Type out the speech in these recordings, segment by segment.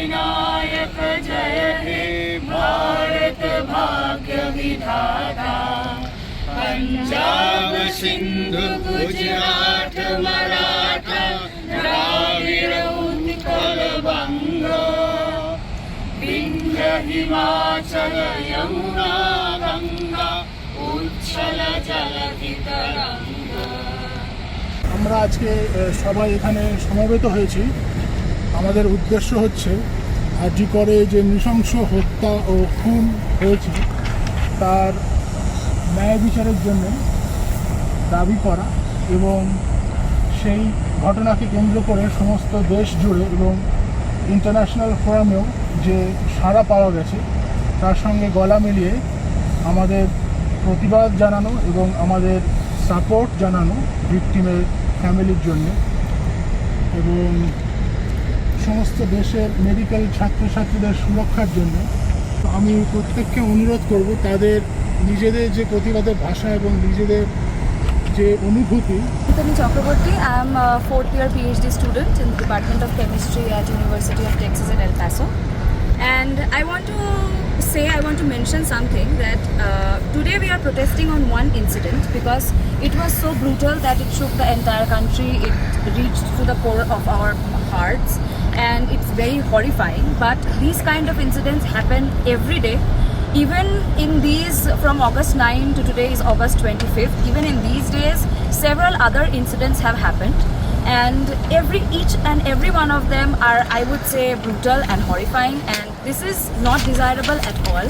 अधिनायक जय हे भारत भाग्य विधाता। पंजाब सिंधु गुजरात मराठा द्राविड़ उत्कल बंग विंध्य हिमाचल यमुना गंगा उच्छल जलधि तरंग। আমরা আজকে সবাই এখানে সমবেত হয়েছি। আমাদের উদ্দেশ্য হচ্ছে আরজি করে যে নৃশংস হত্যা ও খুন হয়েছে তার ন্যায় বিচারের জন্য দাবি করা এবং সেই ঘটনাকে কেন্দ্র করে সমস্ত দেশ জুড়ে এবং ইন্টারন্যাশনাল ফোরামেও যে সাড়া পাওয়া গেছে তার সঙ্গে গলা মিলিয়ে আমাদের প্রতিবাদ জানানো এবং আমাদের সাপোর্ট জানানো ভিকটিমের ফ্যামিলির জন্য এবং সমস্ত দেশের মেডিকেল ছাত্রছাত্রীদের সুরক্ষার জন্য। আমি প্রত্যেককে অনুরোধ করব তাদের নিজেদের যে প্রতিবাদের ভাষা এবং নিজেদের যে অনুভূতি। Anthony Chakraborty, I am a 4th year PhD student in the Department of Chemistry at University of Texas at El Paso. And I want to mention something that today we are protesting on one incident because it was so brutal that it shook the entire country. It reached to the core of our hearts and it's very horrifying. But these kind of incidents happen every day. Even in these, from August 9 to today is August 25th, even in these days, several other incidents have happened. And each and every one of them are, I would say, brutal and horrifying, and this is not desirable at all.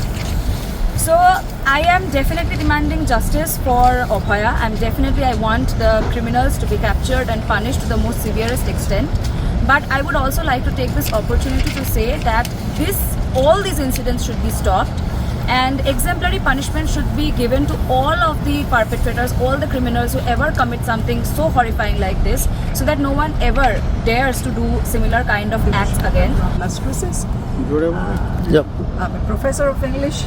So I am definitely demanding justice for Abhaya. I want the criminals to be captured and punished to the most severest extent. But I would also like to take this opportunity to say that all these incidents should be stopped. And exemplary punishment should be given to all of the perpetrators, all the criminals who ever commit something so horrifying like this, so that no one ever dares to do similar kind of acts again. Las Cruces. Yep. I'm a professor of English.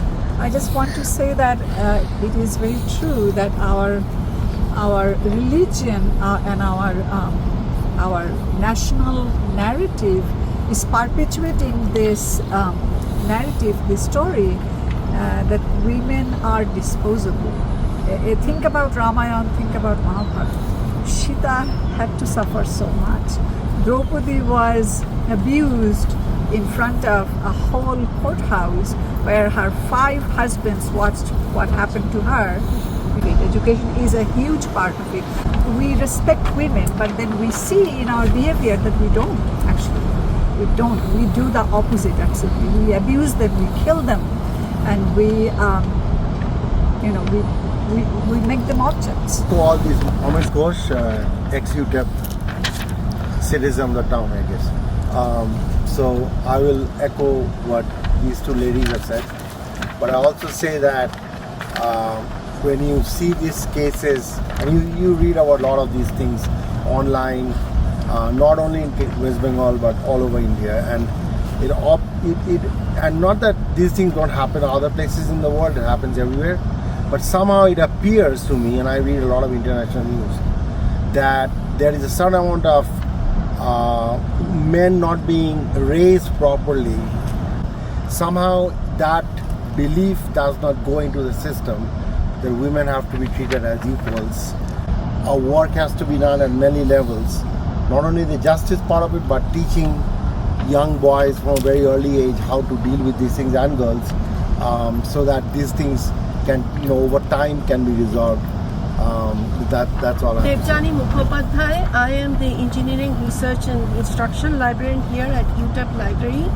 I just want to say that it is very true that our religion and our national narrative is perpetuating this narrative, this story. That women are disposable. Think about Ramayana, think about Mahabharata. Sita had to suffer so much. Draupadi was abused in front of a whole courthouse where her 5 husbands watched what happened to her. Education is a huge part of it. We respect women, but then we see in our behavior that we don't actually. We don't. We do the opposite actually. We abuse them, we kill them. And we make them objects. To all these, Amish Ghosh, ex-UTEP citizen of the town, I guess. So I will echo what these two ladies have said. But I also say that when you see these cases, and you read about a lot of these things online, not only in West Bengal but all over India, and and not that these things don't happen in other places in the world, it happens everywhere, but somehow it appears to me, and I read a lot of international news, that there is a certain amount of men not being raised properly. Somehow that belief does not go into the system that women have to be treated as equals. Our work has to be done at many levels, not only the justice part of it, but teaching young boys from a very early age how to deal with these things, and girls, so that these things can, over time can be resolved. That's all I have. Devjani Mukhopadhyay, I am the Engineering Research and Instruction Librarian here at UTEP Library,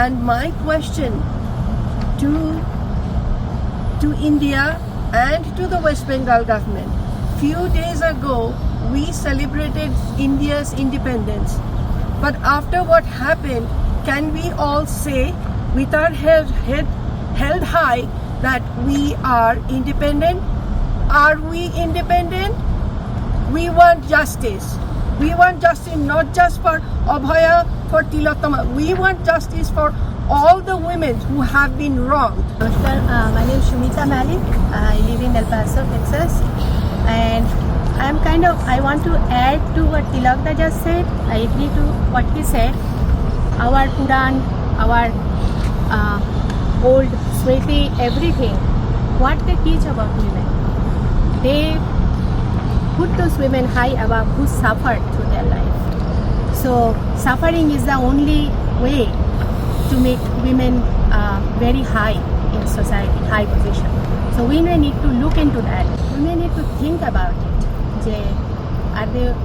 and my question to India and to the West Bengal government: few days ago we celebrated India's independence. But after what happened, can we all say with our head held high that we are independent? Are we independent? We want justice. We want justice not just for Abhaya, for Tilottama. We want justice for all the women who have been wronged. My name is Shumita Malik. I live in El Paso, Texas. And I want to add to what Tilakda just said. I agree to what he said. Our Quran our old, sweaty, everything, what they teach about women. They put those women high above who suffered through their life. So suffering is the only way to make women very high in society, high position. So women need to look into that. Women need to think about it.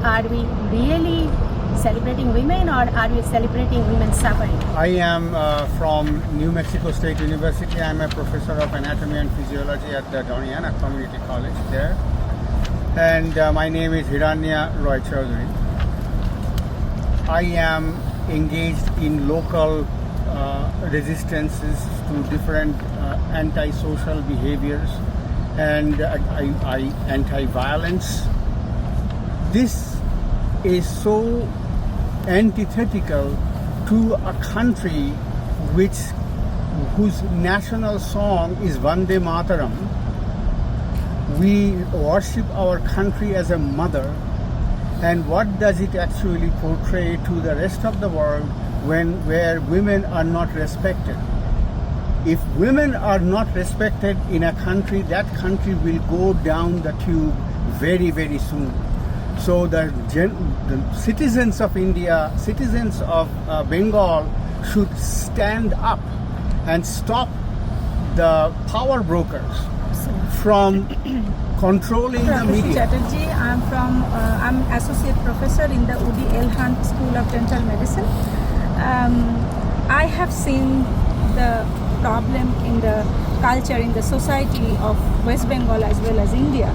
Are we really celebrating women, or are we celebrating women's suffering? I am from New Mexico State University. I am a professor of anatomy and physiology at the Doniana Community College there. And my name is Hiranya Roy Chaudhary. I am engaged in local resistances to different anti-social behaviors and anti-violence. This is so antithetical to a country whose national song is Vande Mataram. We worship our country as a mother, and what does it actually portray to the rest of the world where women are not respected? If women are not respected in a country, that country will go down the tube very, very soon. So the citizens of India, citizens of Bengal should stand up and stop the power brokers from controlling the media. Chatterjee, I'm associate professor in the Udi L. Hunt School of Dental Medicine. I have seen the problem in the culture, in the society of West Bengal as well as India,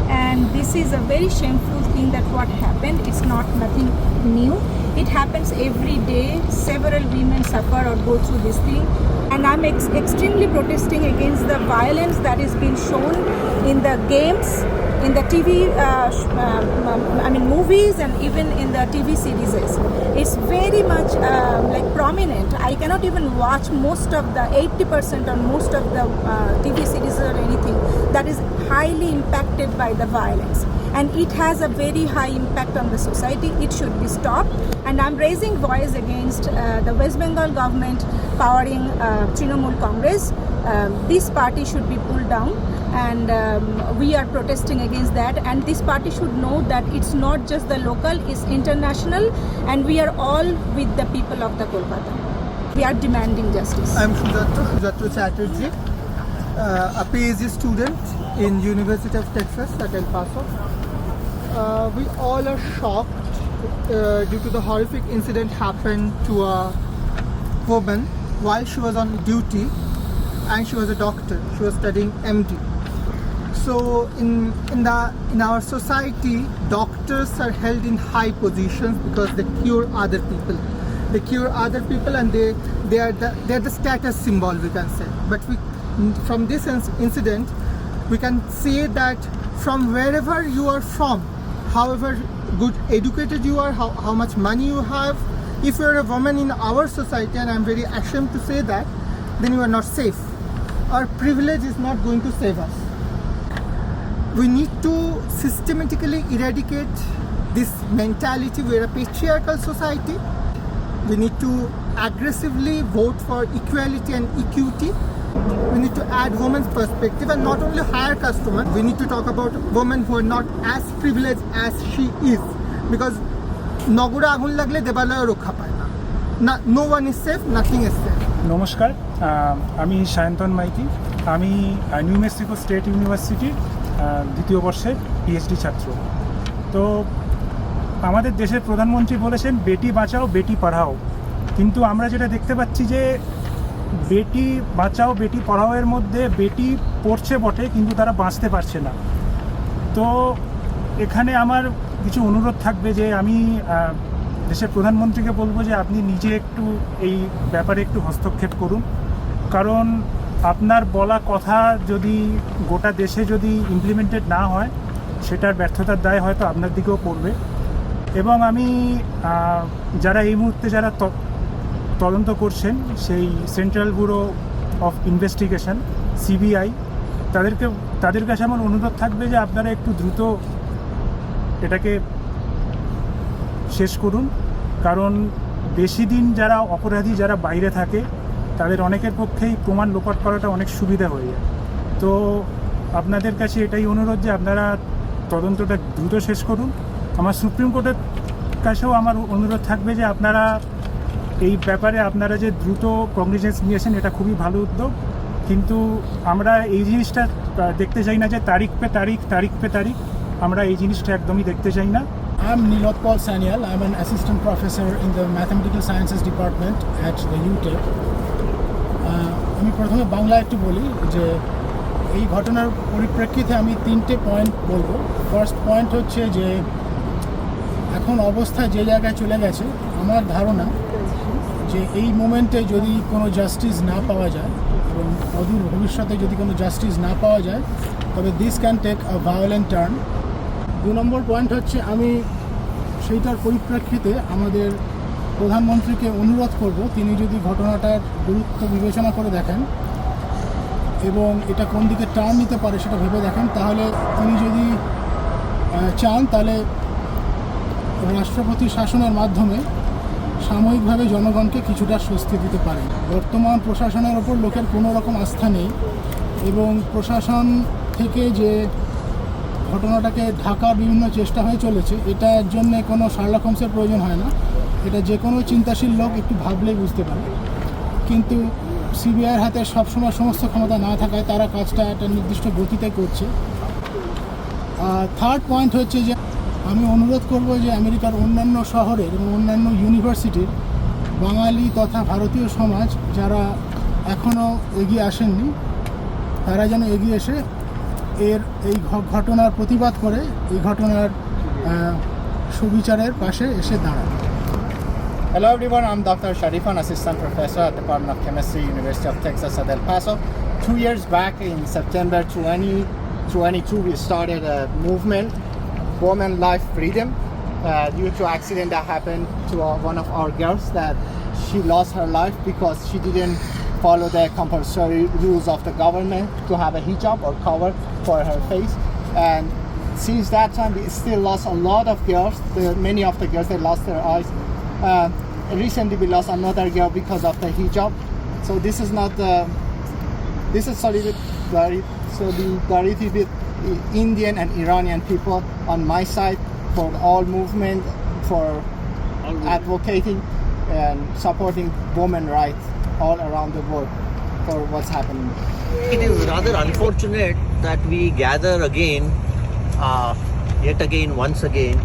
and this is a very shameful thing that what happened. It's nothing new. It happens every day. Several women suffer or go through this thing, and I'm extremely protesting against the violence that is being shown in the games, in the TV, movies, and even in the TV series. It's very much prominent. I cannot even watch most of the 80% or most of the TV series or anything that is highly impacted by the violence. And it has a very high impact on the society. It should be stopped. And I'm raising voice against the West Bengal government powering Trinamool Congress. This party should be pulled down, and we are protesting against that. And this party should know that it's not just the local, it's international, and we are all with the people of the Kolkata. We are demanding justice. I'm Sujatra Chatterjee, a PhD student in University of Texas at El Paso. We all are shocked due to the horrific incident happened to a woman while she was on duty, and she was a doctor. She was studying MD. So in our society, doctors are held in high positions because they cure other people. They cure other people, and they're the status symbol, we can say. But from this incident, we can say that from wherever you are from, however good educated you are, how much money you have, if you're a woman in our society, and I'm very ashamed to say that, then you are not safe. Our privilege is not going to save us. We need to systematically eradicate this mentality. We're a patriarchal society. We need to aggressively vote for equality and equity. We need to add women's perspective, and not only higher caste women. We need to talk about women who are not as privileged as she is, because নগরে আগুন লাগলে দেবালয় রক্ষা পায় না. No one is safe, nothing is safe. নমস্কার, আমি সায়ন্তন মাইতি। আমি new Mexico state ইউনিভার্সিটির দ্বিতীয় বর্ষের পিএইচডি ছাত্র। তো আমাদের দেশের প্রধানমন্ত্রী বলেছেন বেটি বাঁচাও বেটি পড়াও, কিন্তু আমরা যেটা দেখতে পাচ্ছি যে বেটি বাঁচাও বেটি পড়াও এর মধ্যে বেটি পড়ছে বটে, কিন্তু তারা বাঁচতে পারছে না। তো এখানে আমার কিছু অনুরোধ থাকবে যে আমি দেশের প্রধানমন্ত্রীকে বলবো যে আপনি নিজে একটু এই ব্যাপারে একটু হস্তক্ষেপ করুন, কারণ আপনার বলা কথা যদি গোটা দেশে যদি ইমপ্লিমেন্টেড না হয়, সেটার ব্যর্থতার দায় হয়তো আপনার দিকেও পড়বে। এবং আমি যারা এই মুহূর্তে যারা তদন্ত করছেন, সেই central bureau of investigation CBI, তাদের কাছে আমার অনুরোধ থাকবে যে আপনারা একটু দ্রুত এটাকে শেষ করুন, কারণ বেশি দিন যারা অপরাধী যারা বাইরে থাকে তাদের অনেকের পক্ষেই প্রমাণ লোপাট করাটা অনেক সুবিধা হয়ে যায়। তো আপনাদের কাছে এটাই অনুরোধ যে আপনারা তদন্তটা দ্রুত শেষ করুন। আমার সুপ্রিম কোর্টের কাছেও আমার অনুরোধ থাকবে যে আপনারা এই ব্যাপারে আপনারা যে দ্রুত কগনিজেন্স নিয়েছেন এটা খুবই ভালো উদ্যোগ, কিন্তু আমরা এই জিনিসটা দেখতে চাই না যে তারিখ পে তারিখ, আমরা এই জিনিসটা একদমই দেখতে চাই না। I'm Nilotpal Sanyal. I'm an assistant professor in the Mathematical Sciences Department at the UTEP. আমি প্রথমে বাংলা একটু বলি যে এই ঘটনার পরিপ্রেক্ষিতে আমি 3টে পয়েন্ট বলবো। ফার্স্ট পয়েন্ট হচ্ছে যে এখন অবস্থা যে জায়গায় চলে গেছে, আমার ধারণা যে এই মোমেন্টে যদি কোনো জাস্টিস না পাওয়া যায় এবং অদূর ভবিষ্যতে যদি কোনো জাস্টিস না পাওয়া যায়, তবে this can take a violent turn. 2 number point হচ্ছে আমি সেইটার পরিপ্রেক্ষিতে আমাদের প্রধানমন্ত্রীকে অনুরোধ করব, তিনি যদি ঘটনাটার গুরুত্ব বিবেচনা করে দেখেন এবং এটা কোন দিকে টার্ন নিতে পারে সেটা ভেবে দেখেন, তাহলে তিনি যদি চান তাহলে রাষ্ট্রপতি শাসনের মাধ্যমে সাময়িকভাবে জনগণকে কিছুটা স্বস্তি দিতে পারেন। বর্তমান প্রশাসনের ওপর লোকের কোনো রকম আস্থা নেই এবং প্রশাসন থেকে যে ঘটনাটাকে ঢাকার বিভিন্ন চেষ্টা হয়ে চলেছে, এটার জন্য কোনো শার্লক হোমসের প্রয়োজন হয় না। এটা যে কোনো চিন্তাশীল লোক একটু ভাবলেই বুঝতে পারে। কিন্তু সিবিআইয়ের হাতে সবসময় সমস্ত ক্ষমতা না থাকায় তারা কাজটা একটা নির্দিষ্ট গতিতে করছে। থার্ড পয়েন্ট হচ্ছে যে আমি অনুরোধ করব যে আমেরিকার অন্যান্য শহরের এবং অন্যান্য ইউনিভার্সিটির বাঙালি তথা ভারতীয় সমাজ যারা এখনও এগিয়ে আসেননি, তারা যেন এগিয়ে এসে এই ঘটনার প্রতিবাদ করে এই ঘটনার সুবিচারের পাশে এসে দাঁড়ান। Hello everyone, I'm Dr. Sharifan, Assistant Professor at Department of Chemistry, University of Texas at El Paso. 2 years back in September 2022, we started a movement, Women Life Freedom, due to accident that happened to one of our girls, that she lost her life because she didn't follow the compulsory rules of the government to have a hijab or cover for her face. And since that time, we still lost a lot of girls. Many of the girls, they lost their eyes. Recently we lost another girl because of the hijab. So this is not this is solidarity with Indian and Iranian people on my side for all movement, for advocating and supporting women rights all around the world for what's happening. It is rather unfortunate that we gather again, yet again, once again,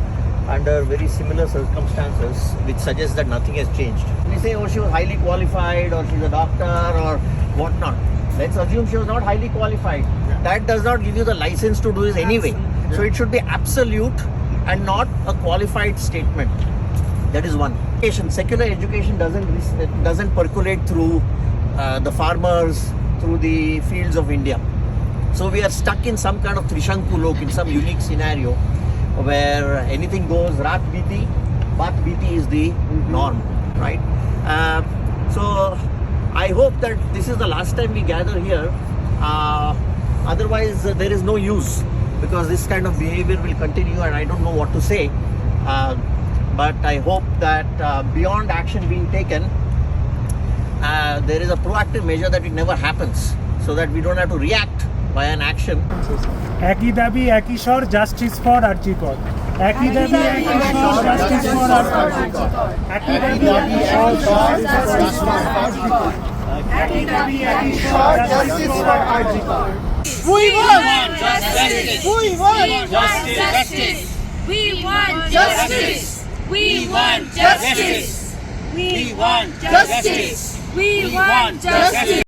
under very similar circumstances, which suggests that nothing has changed. We say, oh, she was highly qualified, or she's a doctor, or whatnot. Let's assume she was not highly qualified. That does not give you the license to do this anyway. So it should be absolute and not a qualified statement. That is one. Secular education doesn't percolate through the farmers, through the fields of India. So we are stuck in some kind of Trishanku lok, in some unique scenario where anything goes. Rat biti, bat biti is the norm, right? So I hope that this is the last time we gather here. Otherwise, there is no use, because this kind of behavior will continue, and I don't know what to say. But I hope that beyond action being taken, there is a proactive measure that it never happens, so that we don't have to react by an action. একই দাবি একই স্বর, justice for RG Kar। একই দাবি একই স্বর, justice for RG Kar। একই দাবি একই স্বর, জাস্টিস ফর RG Kar। একই দাবি একই স্বর, justice for RG Kar। We want justice. We want justice. We want justice. We want justice. We want justice. We want justice.